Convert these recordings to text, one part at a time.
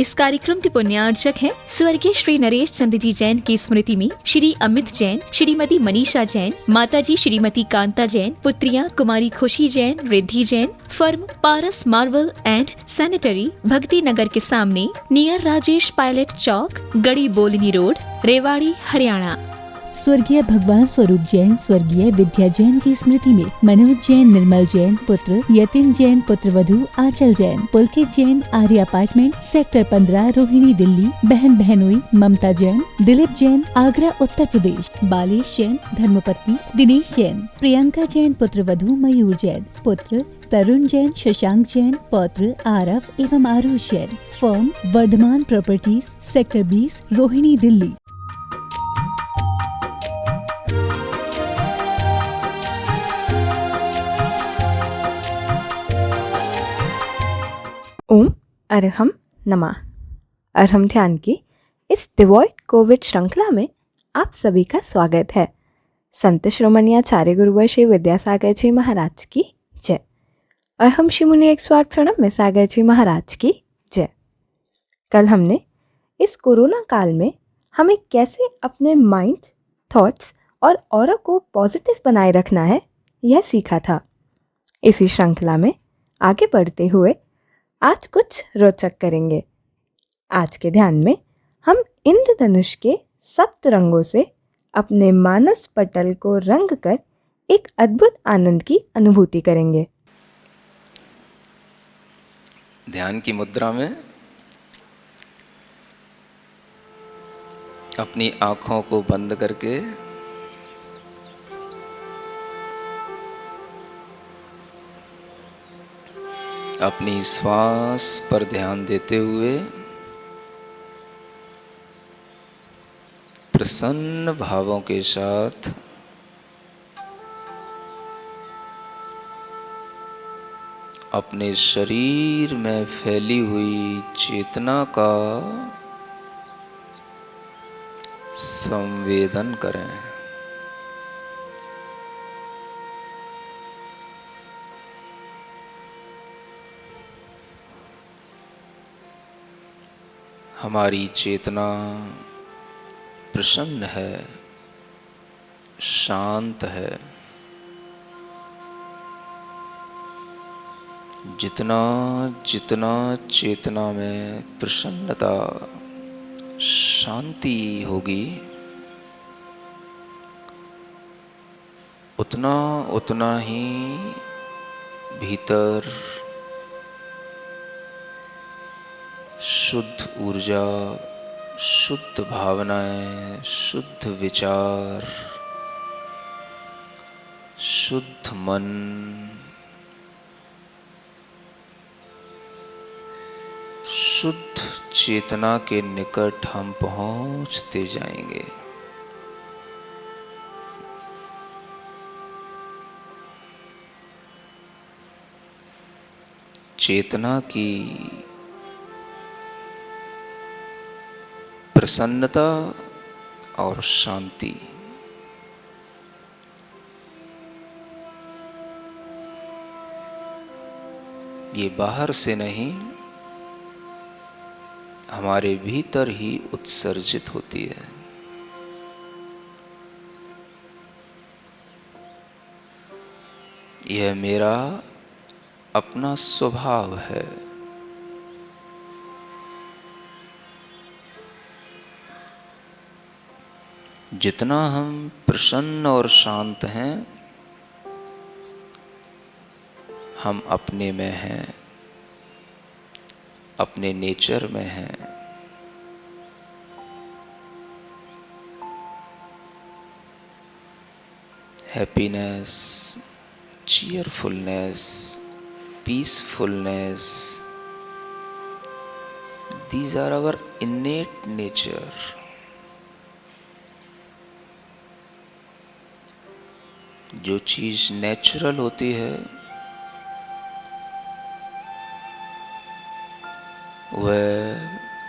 इस कार्यक्रम के पुण्यार्चक हैं स्वर्गीय श्री नरेश चंद जी जैन की स्मृति में श्री अमित जैन, श्रीमती मनीषा जैन, माताजी श्रीमती कांता जैन, पुत्रियां कुमारी खुशी Jain, Riddhi Jain. Firm Paras marble and sanitary, भक्ति नगर के सामने, नियर राजेश पायलट चौक, गड़ी बोलनी रोड, रेवाड़ी, हरियाणा। स्वर्गीय भगवान स्वरूप जैन, स्वर्गीय विद्या जैन की स्मृति में मनोज जैन, निर्मल जैन पुत्र, यतिन जैन पुत्र वधू आंचल जैन, पुलकित जैन, आर्य अपार्टमेंट, सेक्टर 15, रोहिणी, दिल्ली। बहन बहनोई ममता जैन, दिलीप जैन, आगरा उत्तर प्रदेश। बालेश जैन, धर्मपत्नी दिनेश जैन, प्रियंका जैन पुत्र वधू मयूर जैन, पुत्र तरुण जैन, शशांक जैन, पौत्र आरव एवं Aarush Jain. Firm Vardhaman properties, sector 20, Rohini, Delhi. ओम अरहम नमः। अरहम ध्यान की इस डिवॉइड कोविड श्रृंखला में आप सभी का स्वागत है। संत श्रोमणी आचार्य गुरुवर श्री विद्यासागर जी महाराज की जय। अरहम श्री मुनि 108 प्रणव में सागर जी महाराज की जय। कल हमने इस कोरोना काल में हमें कैसे अपने माइंड, थॉट्स और ऑरा को पॉजिटिव बनाए रखना है यह सीखा था। इसी श्रृंखला में आगे बढ़ते हुए आज कुछ रोचक करेंगे। आज के ध्यान में हम इंद्रधनुष के सप्त रंगों से अपने मानस पटल को रंग कर एक अद्भुत आनंद की अनुभूति करेंगे। ध्यान की मुद्रा में अपनी आँखों को बंद करके अपनी श्वास पर ध्यान देते हुए प्रसन्न भावों के साथ अपने शरीर में फैली हुई चेतना का संवेदन करें। हमारी चेतना प्रसन्न है, शांत है। जितना जितना चेतना में प्रसन्नता, शांति होगी, उतना उतना ही भीतर शुद्ध ऊर्जा, शुद्ध भावनाएं, शुद्ध विचार, शुद्ध मन, शुद्ध चेतना के निकट हम पहुंचते जाएंगे। चेतना की प्रसन्नता और शांति ये बाहर से नहीं, हमारे भीतर ही उत्सर्जित होती है। यह मेरा अपना स्वभाव है। जितना हम प्रसन्न और शांत हैं, हम अपने में हैं, अपने नेचर में हैं। Happiness, cheerfulness, peacefulness, these are our innate nature. जो चीज नेचुरल होती है वह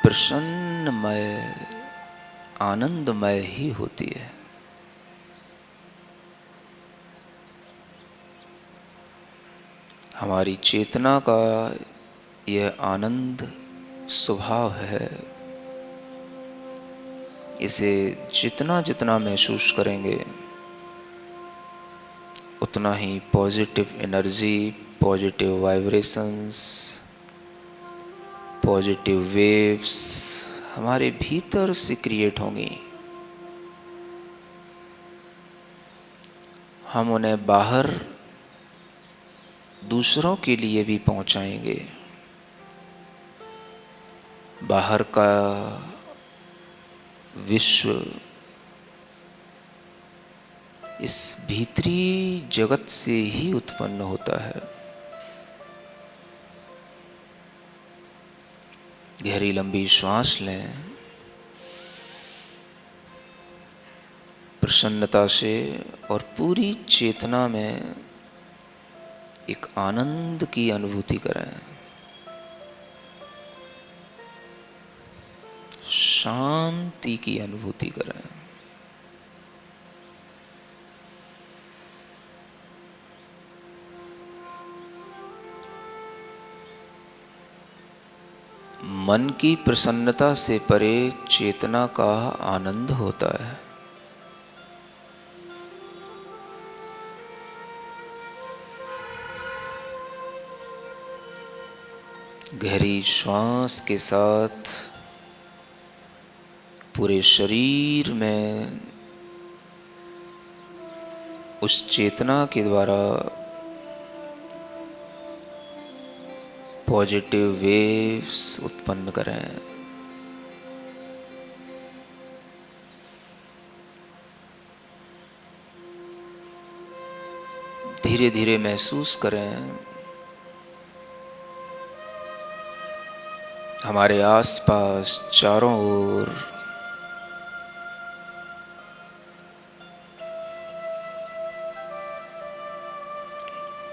प्रसन्नमय, आनंदमय ही होती है। हमारी चेतना का यह आनंद स्वभाव है। इसे जितना जितना महसूस करेंगे उतना ही positive energy, positive vibrations, positive waves हमारे भीतर से क्रिएट होंगी। हम उन्हें बाहर दूसरों के लिए भी पहुंचाएंगे। बाहर का विश्व इस भीतरी जगत से ही उत्पन्न होता है। गहरी लंबी श्वास लें, प्रसन्नता से और पूरी चेतना में एक आनंद की अनुभूति करें, शांति की अनुभूति करें। मन की प्रसन्नता से परे चेतना का आनंद होता है। गहरी श्वास के साथ पूरे शरीर में उस चेतना के द्वारा पॉजिटिव वेव्स उत्पन्न करें। धीरे धीरे महसूस करें हमारे आसपास चारों ओर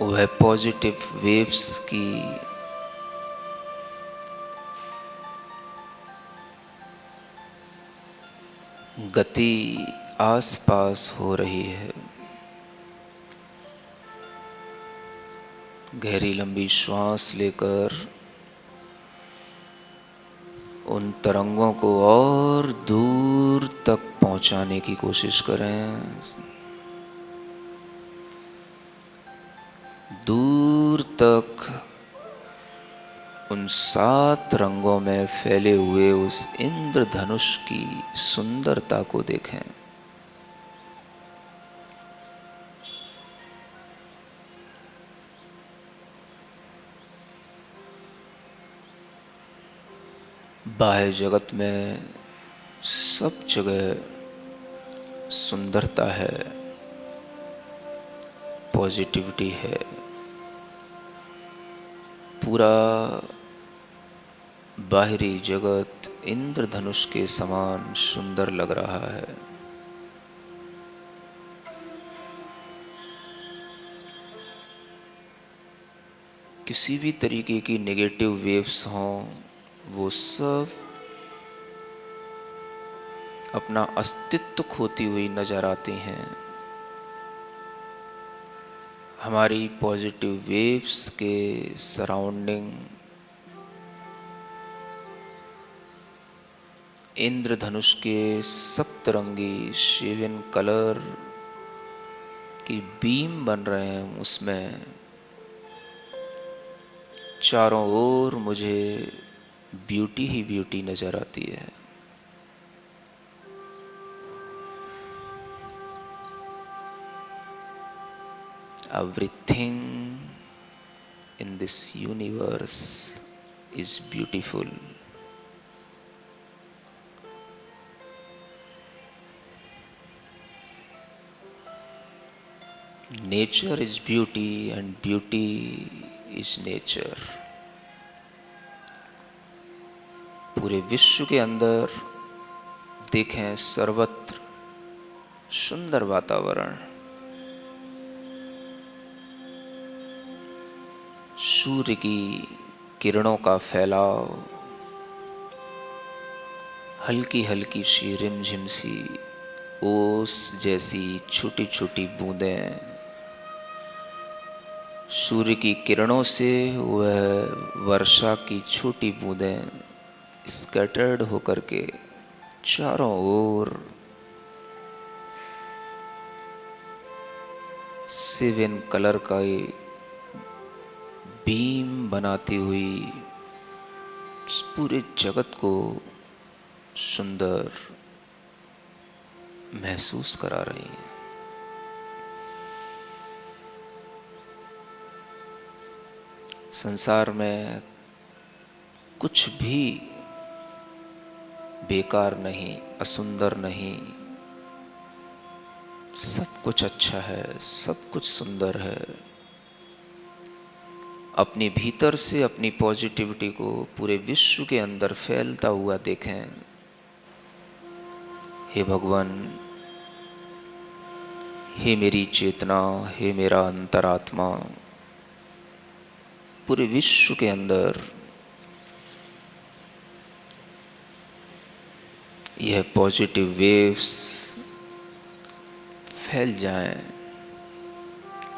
वह पॉजिटिव वेव्स की गति आसपास हो रही है। गहरी लंबी श्वास लेकर उन तरंगों को और दूर तक पहुंचाने की कोशिश करें। दूर तक उन 7 रंगों में फैले हुए उस इंद्रधनुष की सुंदरता को देखें। बाह्य जगत में सब जगह सुंदरता है, पॉजिटिविटी है। पूरा बाहरी जगत इंद्रधनुष के समान सुंदर लग रहा है। किसी भी तरीके की नेगेटिव वेव्स हों, वो सब अपना अस्तित्व खोती हुई नजर आती हैं। हमारी पॉजिटिव वेव्स के सराउंडिंग इंद्रधनुष के सप्तरंगी 7 कलर की बीम बन रहे हैं। उसमें चारों ओर मुझे ब्यूटी ही ब्यूटी नजर आती है। Everything in this universe is beautiful. Nature is beauty and beauty is nature. पूरे विश्व के अंदर देखें सर्वत्र सुंदर वातावरण, सूर्य की किरणों का फैलाव, हल्की हल्की सी रिमझिम सी ओस जैसी छोटी छोटी बूंदें, सूर्य की किरणों से वह वर्षा की छोटी बूंदें स्कैटर्ड होकर के चारों ओर सेवन कलर का ये बीम बनाती हुई इस पूरे जगत को सुंदर महसूस करा रही है। संसार में कुछ भी बेकार नहीं, असुंदर नहीं, सब कुछ अच्छा है, सब कुछ सुंदर है। अपने भीतर से अपनी पॉजिटिविटी को पूरे विश्व के अंदर फैलता हुआ देखें। हे भगवान, हे मेरी चेतना, हे मेरा अंतरात्मा, पूरे विश्व के अंदर यह पॉजिटिव वेव्स फैल जाएं।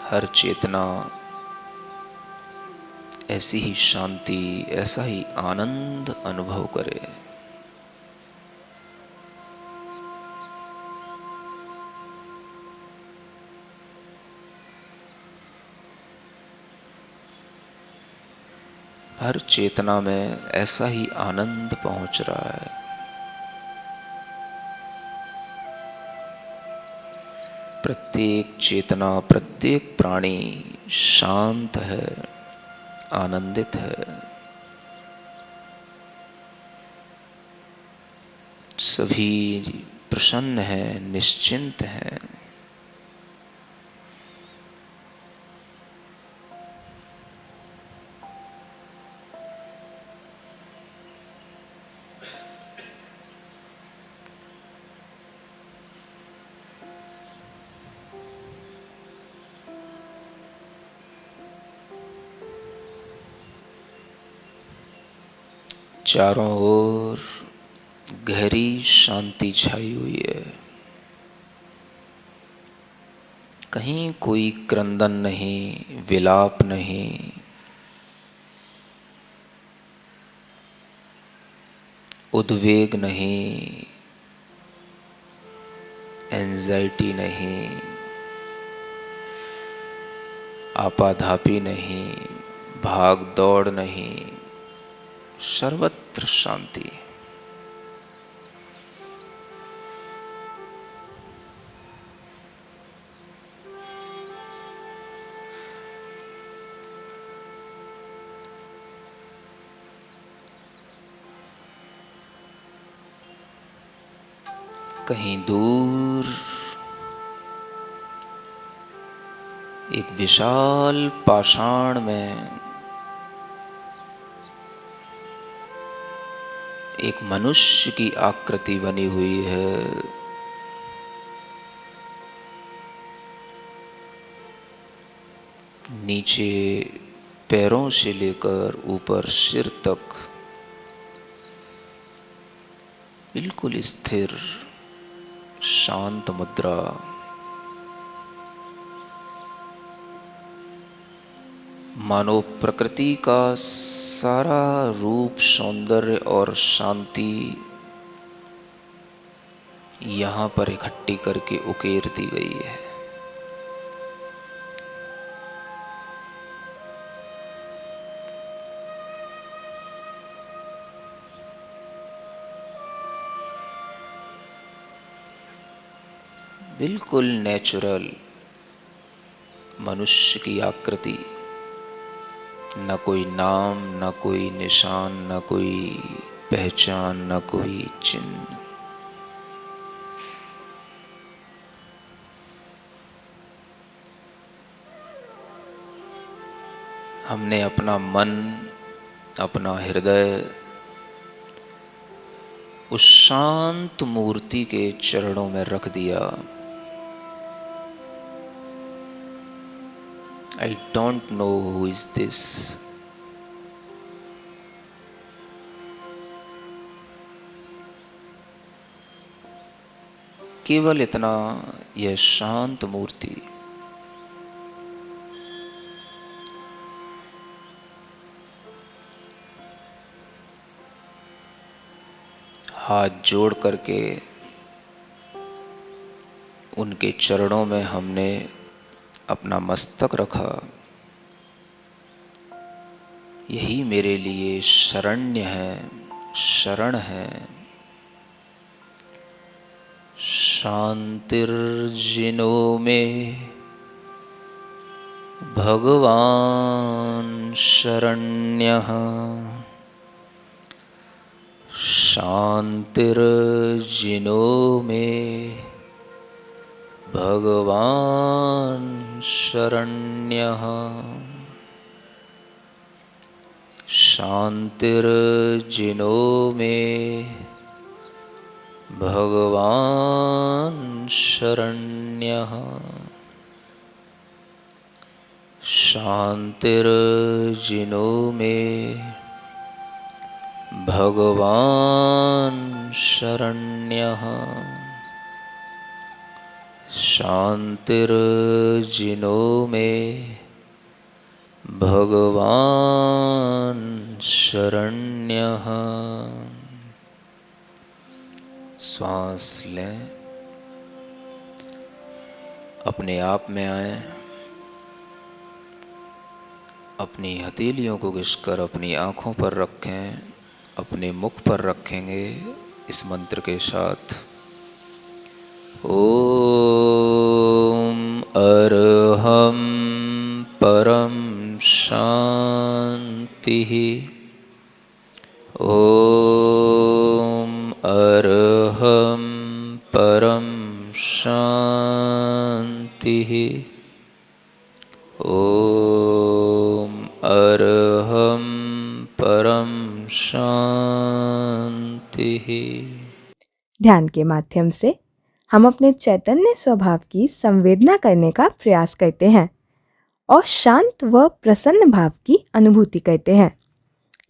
हर चेतना ऐसी ही शांति, ऐसा ही आनंद अनुभव करे। हर चेतना में ऐसा ही आनंद पहुंच रहा है। प्रत्येक चेतना, प्रत्येक प्राणी शांत है, आनंदित है। सभी प्रसन्न हैं, निश्चिंत हैं। चारों ओर गहरी शांति छाई हुई है। कहीं कोई क्रंदन नहीं, विलाप नहीं, उद्वेग नहीं, एंजाइटी नहीं, आपाधापी नहीं, भाग दौड़ नहीं, सर्वत्र शांति। कहीं दूर एक विशाल पाषाण में एक मनुष्य की आकृति बनी हुई है। नीचे पैरों से लेकर ऊपर सिर तक बिल्कुल स्थिर शांत मुद्रा। मानो प्रकृति का सारा रूप, सौंदर्य और शांति यहाँ पर इकट्ठी करके उकेर दी गई है। बिल्कुल नेचुरल मनुष्य की आकृति, न कोई नाम, न कोई निशान, न कोई पहचान, न कोई चिन्ह। हमने अपना मन, अपना हृदय उस शांत मूर्ति के चरणों में रख दिया। I don't know who is this. केवल इतना, यह शांत मूर्ति हाथ जोड़ करके उनके चरणों में हमने अपना मस्तक रखा। यही मेरे लिए शरण्य है, शरण है। शांतिर्जिनो में भगवान शरण्यः। शांतिर्जिनो में भगवान शरण्यः। शांतिर्जिनो में भगवान शरण्यः। शांतिर्जिनो में भगवान शरण्यः। शांतिर्जिनो में भगवान शरण्यः। श्वास लें, अपने आप में आए। अपनी हथेलियों को घिसकर अपनी आँखों पर रखें, अपने मुख पर रखेंगे इस मंत्र के साथ। ओम अरहम परम शांतिः। ओम अरहम परम शांतिः। ओम अरहम परम शांतिः। ध्यान के माध्यम से हम अपने चैतन्य स्वभाव की संवेदना करने का प्रयास करते हैं और शांत व प्रसन्न भाव की अनुभूति करते हैं।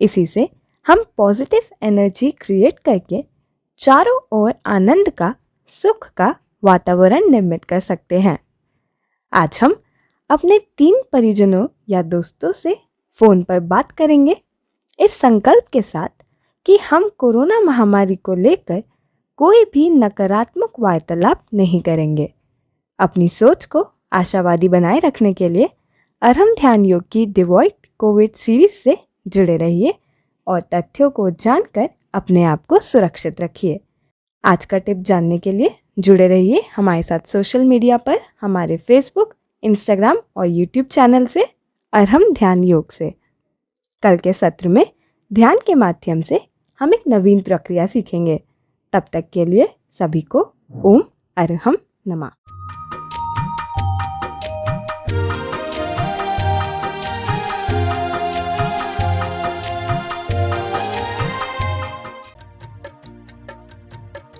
इसी से हम पॉजिटिव एनर्जी क्रिएट करके चारों ओर आनंद का, सुख का वातावरण निर्मित कर सकते हैं। आज हम अपने 3 परिजनों या दोस्तों से फ़ोन पर बात करेंगे इस संकल्प के साथ कि हम कोरोना महामारी को लेकर कोई भी नकारात्मक वार्तालाप नहीं करेंगे। अपनी सोच को आशावादी बनाए रखने के लिए अरहम ध्यान योग की डिवॉइड कोविड सीरीज से जुड़े रहिए और तथ्यों को जानकर अपने आप को सुरक्षित रखिए। आज का टिप जानने के लिए जुड़े रहिए हमारे साथ सोशल मीडिया पर, हमारे फेसबुक, इंस्टाग्राम और यूट्यूब चैनल से अरहम ध्यान योग से। कल के सत्र में ध्यान के माध्यम से हम एक नवीन प्रक्रिया सीखेंगे। तब तक के लिए सभी को ओम अरहम नमः।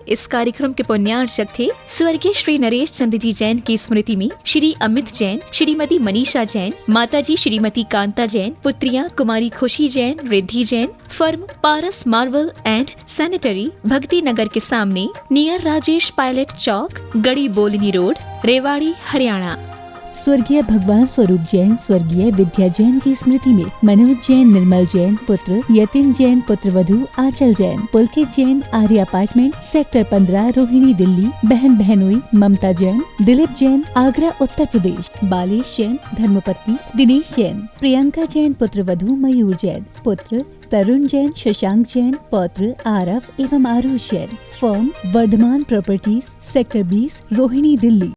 इस कार्यक्रम के पुण्यार्चक थे स्वर्गीय श्री नरेश चंद जी जैन की स्मृति में श्री अमित जैन, श्रीमती मनीषा जैन, माताजी श्रीमती कांता जैन, पुत्रियां कुमारी खुशी Jain, Riddhi Jain. Firm Paras marble and sanitary, भक्ति नगर के सामने, नियर राजेश पायलट चौक, गड़ी बोलनी रोड, रेवाड़ी, हरियाणा। स्वर्गीय भगवान स्वरूप जैन, स्वर्गीय विद्या जैन की स्मृति में मनोज जैन, निर्मल जैन पुत्र, यतिन जैन पुत्रवधू आंचल जैन, पुलकित जैन, आर्य अपार्टमेंट, सेक्टर 15, रोहिणी, दिल्ली। बहन बहनोई ममता जैन, दिलीप जैन, आगरा, उत्तर प्रदेश। बालेश जैन, धर्मपत्नी दिनेश जैन, प्रियंका जैन पुत्रवधू, मयूर जैन पुत्र, तरुण जैन, शशांक जैन पौत्र, आरव एवं Aarush Jain. Firm Vardhaman properties, sector 20, Rohini, Delhi.